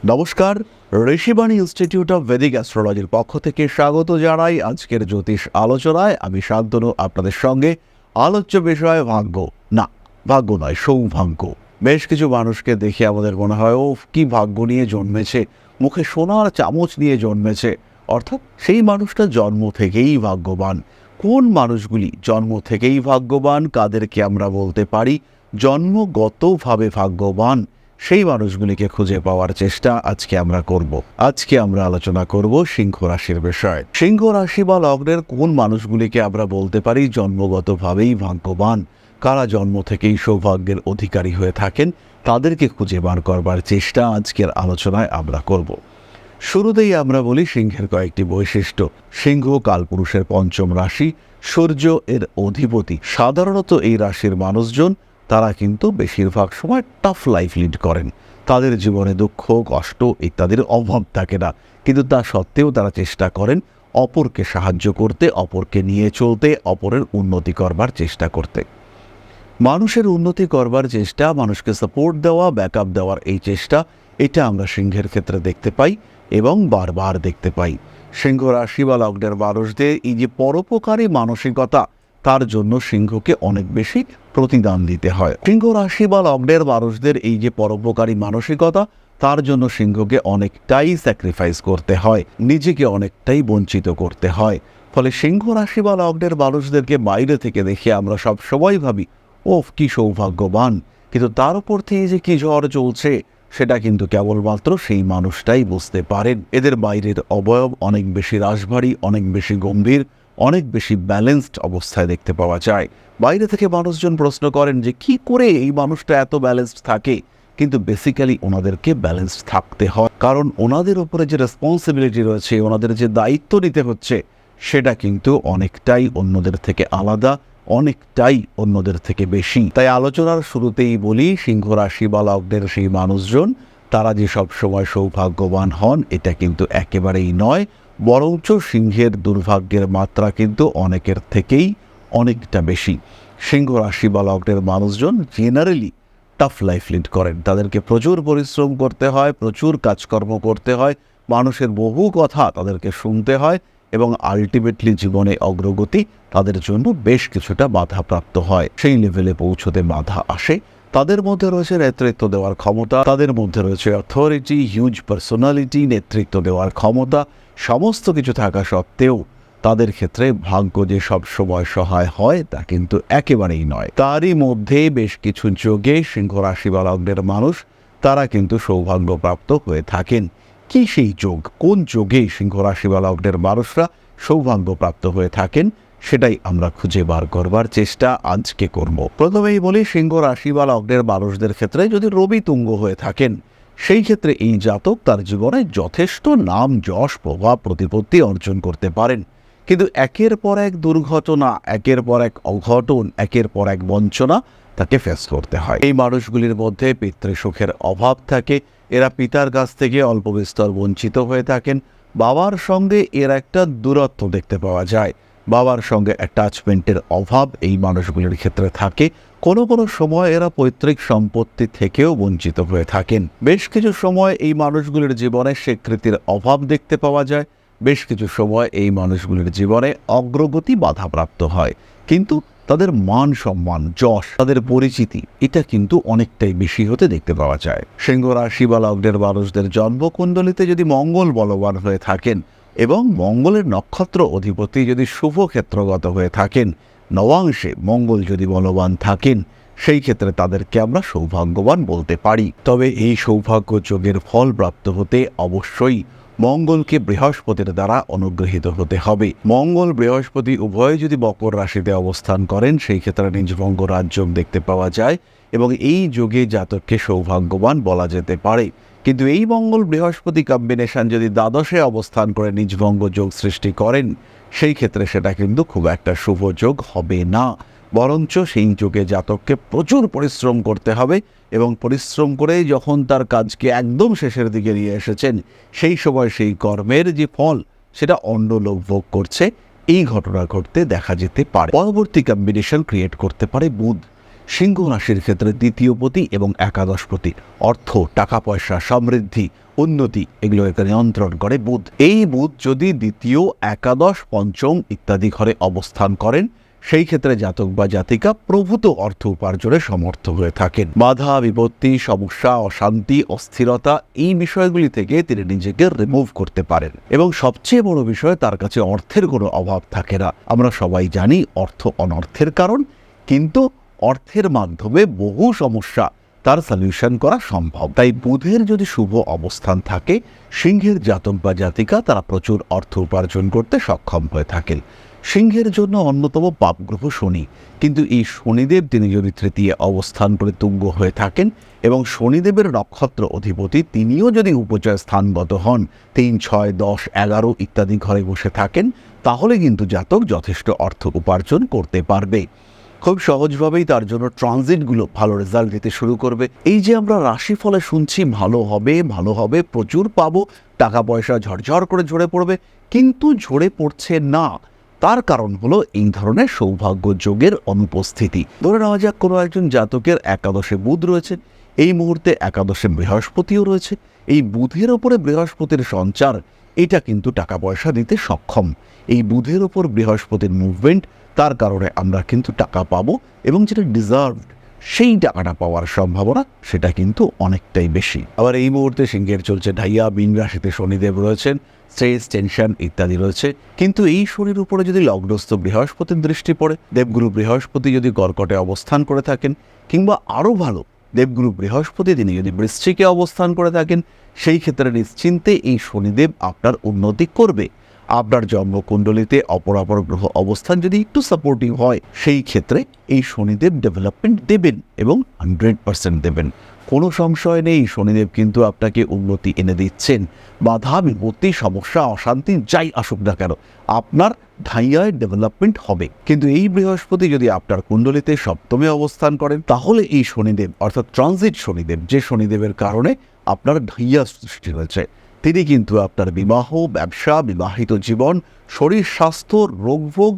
নমস্কার, Rishibani institute of Vedic অ্যাস্ট্রোলজির পক্ষ থেকে স্বাগত জানাই আজকের জ্যোতিষ আলোচনায়। আমি শান্তনু আপনাদের সঙ্গে। আলোচ্য বিষয় ভাগ্য, না ভাগ্য নয়, সৌভাগ্য। বেশ কিছু মানুষকে দেখে আমাদের মনে হয় ও কি ভাগ্য নিয়ে জন্মেছে, মুখে সোনার চামচ নিয়ে জন্মেছে। অর্থাৎ সেই মানুষটা জন্ম থেকেই ভাগ্যবান। কোন মানুষগুলি জন্ম থেকেই ভাগ্যবান, কাদেরকে আমরা বলতে পারি জন্মগতভাবে ভাগ্যবান, সেই মানুষগুলিকে খুঁজে পাওয়ার চেষ্টা আজকে আমরা করব। আজকে আমরা আলোচনা করব সিংহ রাশির বিষয়ে। সিংহ রাশি বা লগ্নের কোন মানুষগুলিকে আমরা বলতে পারি জন্মগতভাবেই ভাগ্যবান, কারা জন্ম থেকেই সৌভাগ্যের অধিকারী হয়ে থাকেন, তাদেরকে খুঁজে বার করবার চেষ্টা আজকের আলোচনায় আমরা করব। শুরুতেই আমরা বলি সিংহের কয়েকটি বৈশিষ্ট্য। সিংহ কালপুরুষের পঞ্চম রাশি, সূর্য এর অধিপতি। সাধারণত এই রাশির মানুষজন তারা কিন্তু বেশিরভাগ সময় টাফ লাইফ লিড করেন। তাদের জীবনে দুঃখ, কষ্ট ইত্যাদির অভাব থাকে না, কিন্তু তা সত্ত্বেও তারা চেষ্টা করেন অপরকে সাহায্য করতে, অপরকে নিয়ে চলতে, অপরের উন্নতি করবার চেষ্টা করতে। মানুষের উন্নতি করবার চেষ্টা, মানুষকে সাপোর্ট দেওয়া, ব্যাকআপ দেওয়ার এই চেষ্টা, এটা আমরা সিংহের ক্ষেত্রে দেখতে পাই এবং বারবার দেখতে পাই। সিংহ রাশি বা লগ্নের মানুষদের এই যে পরোপকারী মানসিকতা, তার জন্য সিংহকে অনেক বেশি প্রতিদান দিতে হয়। সিংহ রাশি বা লগ্নের মানুষদের এই যে পরোপকারী মানসিকতা, তার জন্য সিংহকে অনেকটাই স্যাক্রিফাইস করতে হয়, নিজেকে অনেকটাই বঞ্চিত করতে হয়। ফলে সিংহ রাশি বা লগ্নের মানুষদেরকে বাইরে থেকে দেখে আমরা সব সময় ভাবি ও কি সৌভাগ্যবান, কিন্তু তার উপর থেকে যে কি ঝড় চলছে সেটা কিন্তু কেবলমাত্র সেই মানুষটাই বুঝতে পারেন। এদের বাইরের অবয়ব অনেক বেশি রাশভারী, অনেক বেশি গম্ভীর, অনেক বেশি ব্যালেন্সড অবস্থায় দেখতে পাওয়া যায়। বাইরে থেকে মানুষজন প্রশ্ন করেন যে কি করে এই মানুষটা এত ব্যালেন্সড থাকে, কিন্তু বেসিক্যালি ওনাদেরকে ব্যালেন্সড থাকতে হয়, কারণ ওনাদের উপরে যে রেসপন্সিবিলিটি রয়েছে, ওনাদের যে দায়িত্ব নিতে হচ্ছে, সেটা কিন্তু অনেকটাই অন্যদের থেকে আলাদা, অনেকটাই অন্যদের থেকে বেশি। তাই আলোচনার শুরুতেই বলি, সিংহ রাশি বা লগ্নের সেই মানুষজন তারা যে সব সময় সৌভাগ্যবান হন এটা কিন্তু একেবারেই নয়, বরঞ্চ সিংহের দুর্ভাগ্যের মাত্রা কিন্তু অনেকের থেকেই অনেকটা বেশি। সিংহ রাশি বা লগ্নের মানুষজন জেনারেলি টাফ লাইফ লিড করেন। তাদেরকে প্রচুর পরিশ্রম করতে হয়, প্রচুর কাজকর্ম করতে হয়, মানুষের বহু কথা তাদেরকে শুনতে হয় এবং আলটিমেটলি জীবনে অগ্রগতি তাদের জন্য বেশ কিছুটা বাধাপ্রাপ্ত হয়। সেই লেভেলে পৌঁছতে বাধা আসে। তাদের মধ্যে রয়েছে নেতৃত্ব দেওয়ার ক্ষমতা, তাদের মধ্যে রয়েছে অথরিটি, হিউজ পার্সোনালিটি, নেতৃত্ব দেওয়ার ক্ষমতা, সমস্ত কিছু থাকা সত্ত্বেও তাদের ক্ষেত্রে ভাগ্য যে সব সময় সহায় হয় তা কিন্তু একেবারেই নয়। তারই মধ্যে বেশ কিছু যোগে সিংহ রাশি বা লগ্নের মানুষ তারা কিন্তু সৌভাগ্যপ্রাপ্ত হয়ে থাকেন। কি সেই যোগ, কোন যোগে সিংহ রাশি বা লগ্নের মানুষরা সৌভাগ্যপ্রাপ্ত হয়ে থাকেন, সেটাই আমরা খুঁজে বার করবার চেষ্টা আজকে করব। প্রথমেই বলি, সিংহ রাশি বা লগ্নের মানুষদের ক্ষেত্রে যদি রবি তুঙ্গ হয়ে থাকেন, সেই ক্ষেত্রে এই জাতক তার জীবনে যথেষ্ট নাম, যশ, প্রভাব, প্রতিপত্তি অর্জন করতে পারেন, কিন্তু একের পর এক দুর্ঘটনা, একের পর এক অঘটন, একের পর এক বঞ্চনা তাকে ফেস করতে হয়। এই মানুষগুলির মধ্যে পিতৃসুখের অভাব থাকে, এরা পিতার কাছ থেকে অল্প বিস্তর বঞ্চিত হয়ে থাকেন। বাবার সঙ্গে এর একটা দূরত্ব দেখতে পাওয়া যায়, বাবার সঙ্গে অ্যাটাচমেন্টের অভাব এই মানুষগুলির ক্ষেত্রে থাকে। কোনো কোনো সময় এরা পৈতৃক সম্পত্তি থেকেও বঞ্চিত হয়ে থাকেন। বেশ কিছু সময় এই মানুষগুলির জীবনে স্বীকৃতির অভাব দেখতে পাওয়া যায়, বেশ কিছু সময় এই মানুষগুলির জীবনে অগ্রগতি বাধাপ্রাপ্ত হয়, কিন্তু তাদের মান সম্মান, যশ, তাদের পরিচিতি এটা কিন্তু অনেকটাই বেশি হতে দেখতে পাওয়া যায়। সিংহ রাশি বা লগ্নের মানুষদের জন্মকুণ্ডলিতে যদি মঙ্গল বলবান হয়ে থাকেন এবং মঙ্গলের নক্ষত্র অধিপতি যদি শুভ ক্ষেত্রগত হয়ে থাকেন, নবাংশে মঙ্গল যদি বলবান থাকেন, সেই ক্ষেত্রে তাদেরকে আমরা সৌভাগ্যবান বলতে পারি। তবে এই সৌভাগ্য যোগের ফল প্রাপ্ত হতে অবশ্যই মঙ্গলকে বৃহস্পতির দ্বারা অনুগৃহীত হতে হবে। মঙ্গল বৃহস্পতি উভয় যদি মকর রাশিতে অবস্থান করেন, সেই ক্ষেত্রে নিজভঙ্গ রাজযোগ দেখতে পাওয়া যায় এবং এই যোগে জাতককে সৌভাগ্যবান বলা যেতে পারে। কিন্তু এই মঙ্গল বৃহস্পতি কম্বিনেশন যদি দ্বাদশে অবস্থান করে নিজভঙ্গ যোগ সৃষ্টি করেন, সেই ক্ষেত্রে সেটা কিন্তু খুব একটা শুভ যোগ হবে না, বরঞ্চ সেই যোগে জাতককে প্রচুর পরিশ্রম করতে হবে এবং পরিশ্রম করে যখন তার কাজকে একদম শেষের দিকে নিয়ে এসেছেন, সেই সময় সেই কর্মের যে ফল সেটা অন্য লোক ভোগ করছে, এই ঘটনা ঘটতে দেখা যেতে পারে। পরবর্তী কম্বিনেশন ক্রিয়েট করতে পারে বুধ। সিংহ রাশির ক্ষেত্রে দ্বিতীয় পতি এবং একাদশপতি অর্থ, টাকা পয়সা, সমৃদ্ধি, উন্নতি এগুলোকে নিয়ন্ত্রণ করে বুধ। এই বুধ যদি দ্বিতীয়, একাদশ, পঞ্চম ইত্যাদি ঘরে অবস্থান করেন, সেই ক্ষেত্রে জাতক বা জাতিকা প্রভূত অর্থ উপার্জনে সমর্থ হয়ে থাকেন। বাধা, বিপত্তি, সমস্যা, অশান্তি, অস্থিরতা এই বিষয়গুলি থেকে তিনি নিজেকে রিমুভ করতে পারেন এবং সবচেয়ে বড় বিষয়, তার কাছে অর্থের কোনো অভাব থাকে না। আমরা সবাই জানি অর্থ অনর্থের কারণ, কিন্তু অর্থের মাধ্যমে বহু সমস্যা তার সলিউশন করা সম্ভব। তাই বুধের যদি শুভ অবস্থান থাকে, সিংহের জাতক বা জাতিকা তারা প্রচুর অর্থ উপার্জন করতে সক্ষম হয়ে থাকেন। সিংহের জন্য অন্যতম পাপগ্রহ শনি, কিন্তু এই শনিদেব তিনি যদি তৃতীয় অবস্থান করে তুঙ্গ হয়ে থাকেন এবং শনিদেবের নক্ষত্র অধিপতি তিনিও যদি উপচয় স্থানগত হন, 3, 6, 10, 11 ইত্যাদি ঘরে বসে থাকেন, তাহলে কিন্তু জাতক যথেষ্ট অর্থ উপার্জন করতে পারবে। খুব সহজভাবেই তার জন্য ট্রানজিটগুলো ভালো রেজাল্ট দিতে শুরু করবে। এই যে আমরা রাশিফলে শুনছি ভালো হবে, প্রচুর পাবো, টাকা পয়সা ঝরঝর করে ঝরে পড়বে, কিন্তু ঝরে পড়ছে না, তার কারণ হলো এই ধরনের সৌভাগ্য যোগের অনুপস্থিতি। ধরে নেওয়া যাক কোনো একজন জাতকের একাদশে বুধ রয়েছে, এই মুহূর্তে একাদশে বৃহস্পতিও রয়েছে। এই বুধের ওপরে বৃহস্পতির সঞ্চার এটা কিন্তু টাকা পয়সা দিতে সক্ষম। এই বুধের ওপর বৃহস্পতির মুভমেন্ট, তার কারণে আমরা কিন্তু টাকা পাবো এবং যেটা ডিজার্ভড সেই টাকাটা পাওয়ার সম্ভাবনা সেটা কিন্তু অনেকটাই বেশি। আবার এই মুহূর্তে সিংহের চলছে ঢাইয়া, মীন রাশিতে শনিদেব রয়েছেন, স্ট্রেস, টেনশন ইত্যাদি রয়েছে। কিন্তু এই শনির উপরে যদি লগ্নস্থ বৃহস্পতির দৃষ্টি পড়ে, দেবগুরু বৃহস্পতি যদি কর্কটে অবস্থান করে থাকেন, কিংবা আরও ভালো দেবগুরু বৃহস্পতি তিনি যদি বৃশ্চিকে অবস্থান করে থাকেন, সেই ক্ষেত্রে নিশ্চিন্তে এই শনিদেব আপনার উন্নতি করবে। আপনার জন্মকুণ্ডলিতে অপরাপর গ্রহ অবস্থান যদি একটু সাপোর্টিভ হয়, সেই ক্ষেত্রে এই শনিদেব ডেভেলপমেন্ট দেবেন এবং 100% দেবেন। কোনো সংশয় নেই, শনিদেব কিন্তু আপনাকে উন্নতি এনে দিচ্ছেন। বাধা, বিপত্তি, সমস্যা, অশান্তি যাই আসুক না কেন, আপনার ঢাইয়ায় ডেভেলপমেন্ট হবে। কিন্তু এই বৃহস্পতি যদি আপনার কুণ্ডলিতে সপ্তমে অবস্থান করেন, তাহলে এই শনিদেব অর্থাৎ ট্রানজিট শনিদেব, যে শনিদেবের কারণে আপনার ঢাইয়া সৃষ্টি হয়েছে, তিনি কিন্তু আপনার বিবাহ, ব্যবসা, বিবাহিত জীবন, শরীর স্বাস্থ্য, রোগভোগ,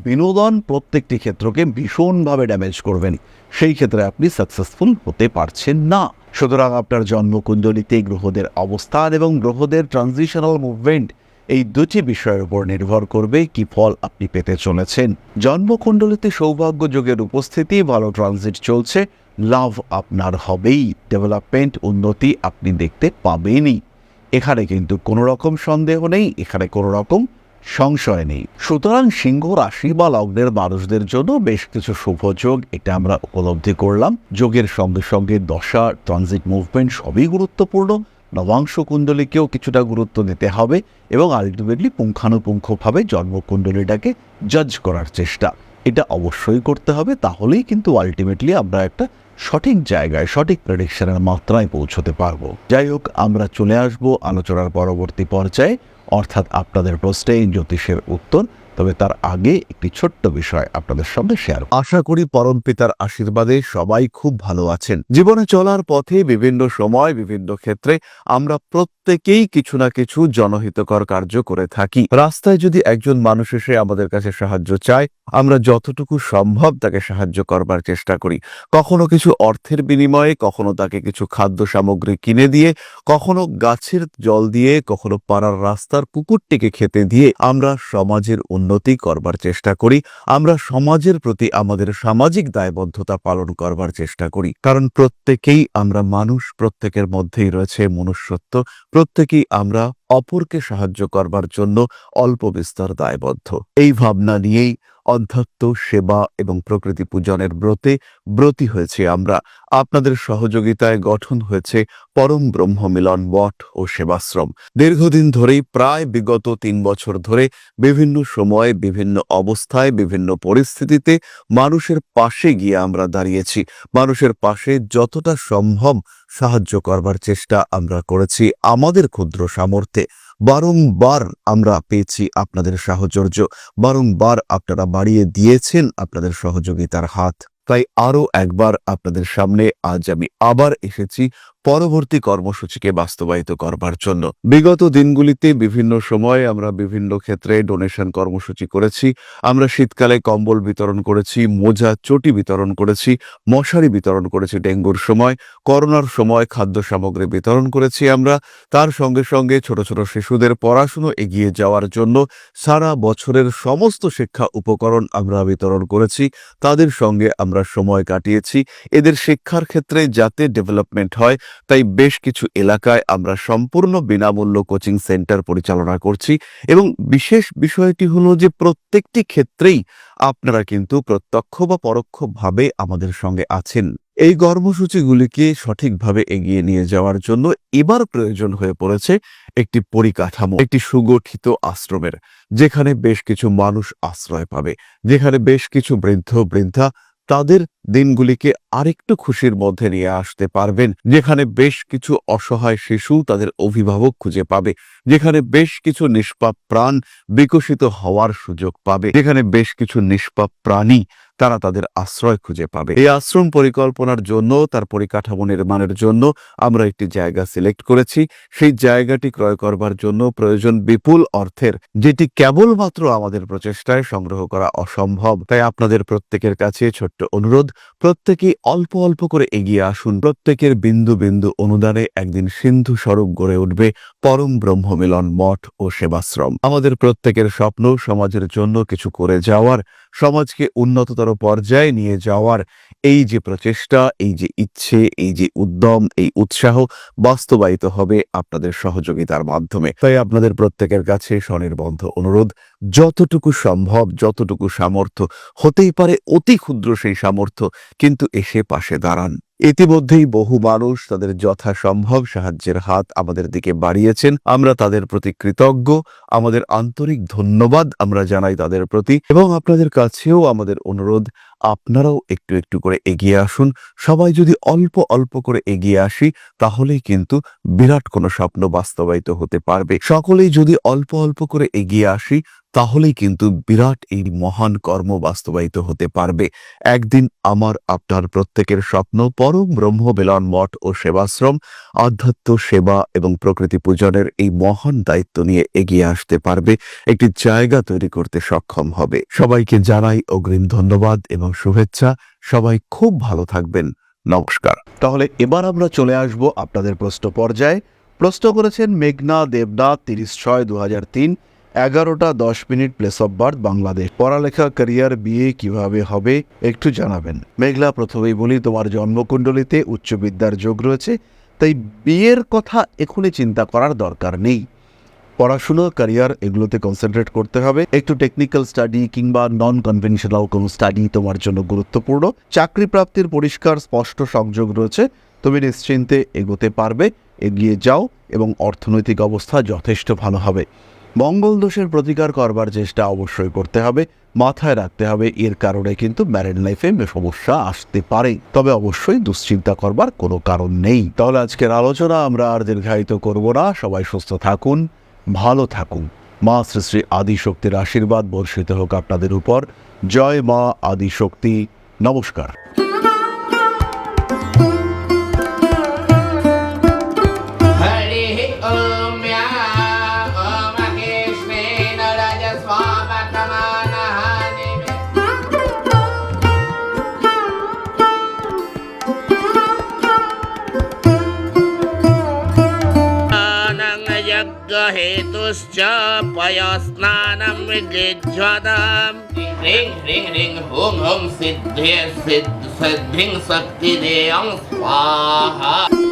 বিনোদন প্রত্যেকটি ক্ষেত্রকে ভীষণভাবে ড্যামেজ করবেন। সেই ক্ষেত্রে আপনি সাকসেসফুল হতে পারছেন না। সুতরাং আপনার জন্মকুণ্ডলিতে গ্রহদের অবস্থান এবং গ্রহদের ট্রানজিশনাল মুভমেন্ট, এই দুটি বিষয়ের উপর নির্ভর করবে কি ফল আপনি পেতে চলেছেন। জন্মকুণ্ডলিতে সৌভাগ্য যোগের উপস্থিতি, ভালো ট্রানজিট চলছে, লাভ আপনার হবেই, ডেভেলপমেন্ট, উন্নতি আপনি দেখতে পাবেনই। এখানে কিন্তু কোনো রকম সন্দেহ নেই, এখানে কোনো রকম সংশয় নেই। সুতরাং সিংহ রাশি বা লগ্নের মানুষদের জন্য বেশ কিছু শুভ যোগ এটা আমরা উপলব্ধি করলাম। যোগের সঙ্গে সঙ্গে দশা, ট্রানজিট, মুভমেন্ট সবই গুরুত্বপূর্ণ। নবাংশ কুণ্ডলীকেও কিছুটা গুরুত্ব দিতে হবে এবং আলটিমেটলি পুঙ্খানুপুঙ্খভাবে জন্মকুণ্ডলীটাকে জাজ করার চেষ্টা এটা অবশ্যই করতে হবে। তাহলেই কিন্তু আলটিমেটলি আমরা একটা সঠিক জায়গায়, সঠিক প্রেডিকশনের মাত্রায় পৌঁছতে পারবো। যাই হোক, আমরা চলে আসবো আলোচনার পরবর্তী পর্যায়ে, অর্থাৎ আপনাদের প্রশ্নে জ্যোতিষের উত্তর। তবে তার আগে একটি ছোট্ট বিষয় আপনাদের সঙ্গে শেয়ার। আশা করি পরম পিতার আশীর্বাদে সবাই খুব ভালো আছেন। জীবনে চলার পথে বিভিন্ন সময়, বিভিন্ন ক্ষেত্রে আমরা প্রত্যেকেই কিছু না কিছু জনহিতকর কার্য করে থাকি। রাস্তায় যদি একজন মানুষ এসে আমাদের কাছে সাহায্য চায়, আমরা যতটুকু সম্ভব তাকে সাহায্য করবার চেষ্টা করি। কখনো কিছু অর্থের বিনিময়ে, কখনো তাকে কিছু খাদ্য সামগ্রী কিনে দিয়ে, কখনো গাছের জল দিয়ে, কখনো পাড়ার রাস্তার কুকুরটিকে খেতে দিয়ে আমরা সমাজের উন্নতি করবার চেষ্টা করি। আমরা সমাজের প্রতি আমাদের সামাজিক দায়বদ্ধতা পালন করবার চেষ্টা করি। কারণ প্রত্যেকেই আমরা মানুষ, প্রত্যেকের মধ্যেই রয়েছে মনুষ্যত্ব, প্রত্যেকেই আমরা অপরকে সাহায্য করবার জন্য অল্প বিস্তর দায়বদ্ধ। এই ভাবনা নিয়েই অধ্যাত্ম, সেবা এবং প্রকৃতি পূজনের ব্রতী হয়েছে আমরা। আপনাদের সহযোগিতায় গঠন হয়েছে পরম ব্রহ্ম মিলন মঠ ও সেবাশ্রম। দীর্ঘদিন ধরেই, প্রায় বিগত 3 বছর ধরে বিভিন্ন সময়ে, বিভিন্ন অবস্থায়, বিভিন্ন পরিস্থিতিতে মানুষের পাশে গিয়ে আমরা দাঁড়িয়েছি। মানুষের পাশে যতটা সম্ভব সাহায্য করবার চেষ্টা আমরা করেছি আমাদের ক্ষুদ্র সামর্থ্যে। বারংবার আমরা পেয়েছি আপনাদের সাহচর্য, বারংবার আপনারা বাড়িয়ে দিয়েছেন আপনাদের সহযোগিতার হাত। তাই আরো একবার আপনাদের সামনে আজ আমি আবার এসেছি পরবর্তী কর্মসূচিকে বাস্তবায়িত করবার জন্য। বিগত দিনগুলিতে বিভিন্ন সময়ে আমরা বিভিন্ন ক্ষেত্রে ডোনেশন কর্মসূচি করেছি। আমরা শীতকালে কম্বল বিতরণ করেছি, মোজা চটি বিতরণ করেছি, মশারি বিতরণ করেছি ডেঙ্গুর সময়, করোনার সময় খাদ্য সামগ্রী বিতরণ করেছি আমরা। তার সঙ্গে সঙ্গে ছোট ছোট শিশুদের পড়াশুনো এগিয়ে যাওয়ার জন্য সারা বছরের সমস্ত শিক্ষা উপকরণ আমরা বিতরণ করেছি। তাদের সঙ্গে আমরা সময় কাটিয়েছি। এদের শিক্ষার ক্ষেত্রে যাতে ডেভেলপমেন্ট হয় তাই বেশ কিছু এলাকায় আমরা সম্পূর্ণ বিনামূল্য কোচিং সেন্টার পরিচালনা করছি এবং বিশেষ বিষয়টি হলো যে প্রত্যেকটি ক্ষেত্রেই আপনারা কিন্তু প্রত্যক্ষ বা পরোক্ষভাবে আমাদের সঙ্গে আছেন। এই কর্মসূচিগুলিকে সঠিকভাবে এগিয়ে নিয়ে যাওয়ার জন্য এবার প্রয়োজন হয়ে পড়েছে একটি পরিকাঠামো, একটি সুগঠিত আশ্রমের, যেখানে বেশ কিছু মানুষ আশ্রয় পাবে, যেখানে বেশ কিছু বৃদ্ধ বৃদ্ধা তাদের দিনগুলিকে আরেকটু খুশির মধ্যে নিয়ে আসতে পারবেন, যেখানে বেশ কিছু অসহায় শিশু তাদের অভিভাবক খুঁজে পাবে, যেখানে বেশ কিছু নিষ্পাপ প্রাণ বিকশিত হওয়ার সুযোগ পাবে, যেখানে বেশ কিছু নিষ্পাপ প্রাণী তারা তাদের আশ্রয় খুঁজে পাবে। এই আশ্রম পরিকল্পনার জন্য, তার পরিকাঠামো নির্মাণের জন্য আমরা একটি জায়গা সিলেক্ট করেছি। সেই জায়গাটি ক্রয় করবার জন্য প্রয়োজন বিপুল অর্থের, যেটি কেবলমাত্র আমাদের প্রচেষ্টায় সংগ্রহ করা অসম্ভব। তাই আপনাদের প্রত্যেকের কাছে ছোট্ট অনুরোধ, প্রত্যেকেই অল্প অল্প করে এগিয়ে আসুন। প্রত্যেকের বিন্দু বিন্দু অনুদানে একদিন সিন্ধু স্বরূপ গড়ে উঠবে পরম ব্রহ্মমিলন মঠ ও সেবাশ্রম। আমাদের প্রত্যেকের স্বপ্ন সমাজের জন্য কিছু করে যাওয়ার, সমাজকে উন্নততর পর্যায়ে নিয়ে যাওয়ার। এই যে প্রচেষ্টা, এই যে ইচ্ছে, এই যে উদ্যম, এই উৎসাহ বাস্তবায়িত হবে আপনাদের সহযোগিতার মাধ্যমে। তাই আপনাদের প্রত্যেকের কাছে স্বনির্বন্ধ অনুরোধ, যতটুকু সম্ভব, যতটুকু সামর্থ্য, হতেই পারে অতি ক্ষুদ্র সেই সামর্থ্য, কিন্তু এসে পাশে দাঁড়ান। ইতিমধ্যেই বহু মানুষ তাদের যথাসম্ভব সাহায্যের হাত আমাদের দিকে বাড়িয়েছেন। আমরা তাদের প্রতি কৃতজ্ঞ। আমাদের আন্তরিক ধন্যবাদ আমরা জানাই তাদের প্রতি। এবং আপনাদের কাছেও আমাদের অনুরোধ, আপনারাও একটু একটু করে এগিয়ে আসুন। সবাই যদি অল্প অল্প করে এগিয়ে আসি, তাহলেই কিন্তু বিরাট কোনো স্বপ্ন বাস্তবায়িত হতে পারবে। সকলেই যদি অল্প অল্প করে এগিয়ে আসি, তাহলেই কিন্তু বিরাট এই মহান কর্ম বাস্তবায়িত হতে পারবে। একদিন আমার আপনার প্রত্যেকের স্বপ্ন পরম ব্রহ্ম মিলন মঠ ও সেবাশ্রম আধ্যাত্ম সেবা এবং প্রকৃতি পূজনের এই মহান দায়িত্ব নিয়ে এগিয়ে আসতে পারবে, একটি জায়গা তৈরি করতে সক্ষম হবে। সবাইকে জানাই অগ্রিম ধন্যবাদ এবং শুভেচ্ছা। সবাই খুব ভালো থাকবেন। নমস্কার। তাহলে এবার আমরা চলে আসব আপনাদের প্রশ্ন পর্যায়ে। প্রশ্ন করেছেন মেঘনা Debnath, 30/6/2003, 11:10 place of birth Bangladesh. পড়ালেখা, ক্যারিয়ার, বিয়ে কিভাবে হবে একটু জানাবেন। মেঘলা, প্রথমেই বলি তোমার জন্মকুণ্ডলিতে উচ্চ বিদ্যার যোগ রয়েছে, তাই বিয়ের কথা এখনই চিন্তা করার দরকার নেই। পড়াশুনো, ক্যারিয়ার এগুলোতে কনসেন্ট্রেট করতে হবে। একটু টেকনিক্যাল স্টাডি কিংবা নন কনভেনশনাল কোনো স্টাডি তোমার জন্য গুরুত্বপূর্ণ। চাকরি প্রাপ্তির পরিষ্কার স্পষ্ট সংযোগ রয়েছে, তুমি নিশ্চিন্তে এগোতে পারবে। এগিয়ে যাও এবং অর্থনৈতিক অবস্থা যথেষ্ট ভালো হবে। মঙ্গল দোষের প্রতিকার করবার চেষ্টা অবশ্যই করতে হবে। মাথায় রাখতে হবে এর কারণে কিন্তু ম্যারিড লাইফে সমস্যা আসতে পারে, তবে অবশ্যই দুশ্চিন্তা করবার কোনো কারণ নেই। তাহলে আজকের আলোচনা আমরা আর দীর্ঘায়িত করব না। সবাই সুস্থ থাকুন, ভালো থাকুন। মা শ্রী শ্রী আদিশক্তির আশীর্বাদ বর্ষিত হোক আপনাদের উপর। জয় মা আদিশক্তি। নমস্কার। हेतुश्च पयस्नानं विजिह्वताम् ह्रीं ह्रीं ह्रीं हुं हुं सिद्धिं शक्तिदेयं स्वाहा।